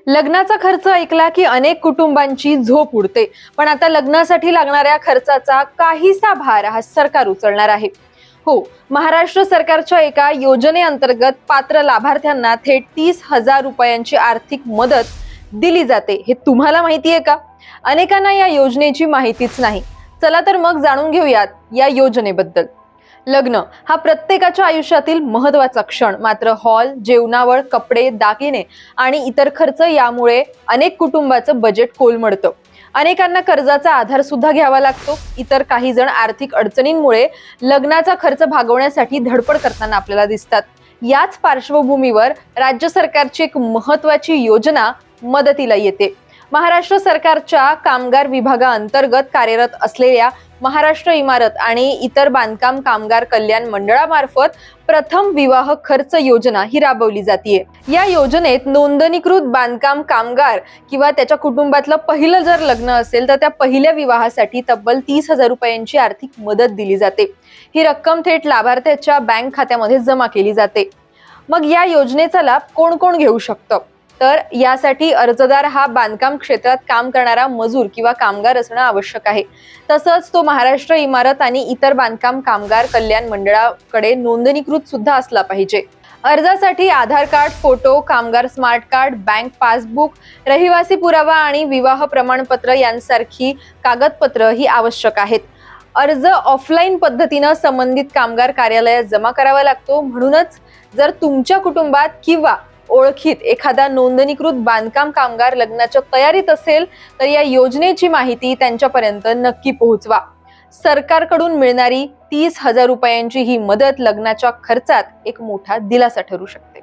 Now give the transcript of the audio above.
लग्नाचा खर्च ऐकला की अनेक कुटुंबांची झोप उडते, पण आता लग्नासाठी लागणाऱ्या खर्चाचा काहीसा भार हा सरकार उचलणार आहे. हो, महाराष्ट्र सरकारच्या एका योजनेअंतर्गत पात्र लाभार्थ्यांना थेट 30,000 रुपयांची आर्थिक मदत दिली जाते. हे तुम्हाला माहिती आहे का? अनेकांना या योजनेची माहितीच नाही. चला तर मग जाणून घेऊयात या योजनेबद्दल. लग्न हा प्रत्येकाच्या आयुष्यातील महत्वाचा क्षण, मात्र हॉल, जेवणावळ, कपडे, दागिने आणि इतर खर्च यामुळे अनेक कुटुंबाचं बजेट कोलमडतं. अनेकांना कर्जाचा आधार सुद्धा घ्यावा लागतो. इतर काही जण आर्थिक अडचणींमुळे लग्नाचा खर्च भागवण्यासाठी धडपड करताना आपल्याला दिसतात. याच पार्श्वभूमीवर राज्य सरकारची एक महत्वाची योजना मदतीला येते. महाराष्ट्र सरकारच्या कामगार विभागाअंतर्गत कार्यरत असलेल्या महाराष्ट्र इमारत आणि इतर बांधकाम कामगार कल्याण मंडळामार्फत प्रथम विवाह खर्च योजना ही राबवली जाते. या योजनेत नोंदणीकृत बांधकाम कामगार किंवा त्याच्या कुटुंबातलं पहिलं जर लग्न असेल तर त्या पहिल्या विवाहासाठी तब्बल 30,000 रुपयांची आर्थिक मदत दिली जाते. ही रक्कम थेट लाभार्थ्याच्या बँक खात्यामध्ये जमा केली जाते. मग या योजनेचा लाभ कोण कोण घेऊ शकतं? तर यासाठी अर्जदार हा बांधकाम क्षेत्रात काम करणारा मजूर किंवा कामगार असणं आवश्यक आहे. तसंच तो महाराष्ट्र इमारत आणि इतर बांधकाम कामगार कल्याण मंडळाकडे नोंदणीकृत सुद्धा असला पाहिजे. अर्जासाठी आधार कार्ड, फोटो, कामगार स्मार्ट कार्ड, बँक पासबुक, रहिवासी पुरावा आणि विवाह प्रमाणपत्र यांसारखी कागदपत्र ही आवश्यक आहेत. अर्ज ऑफलाईन पद्धतीनं संबंधित कामगार कार्यालयात जमा करावा लागतो. म्हणूनच जर तुमच्या कुटुंबात किंवा ओळखीत एखादा नोंदणीकृत बांधकाम कामगार लग्नाच्या तयारीत असेल तर या योजनेची माहिती त्यांच्यापर्यंत नक्की पोहोचवा. सरकारकडून मिळणारी 30,000 रुपयांची ही मदत लग्नाच्या खर्चात एक मोठा दिलासा ठरू शकते.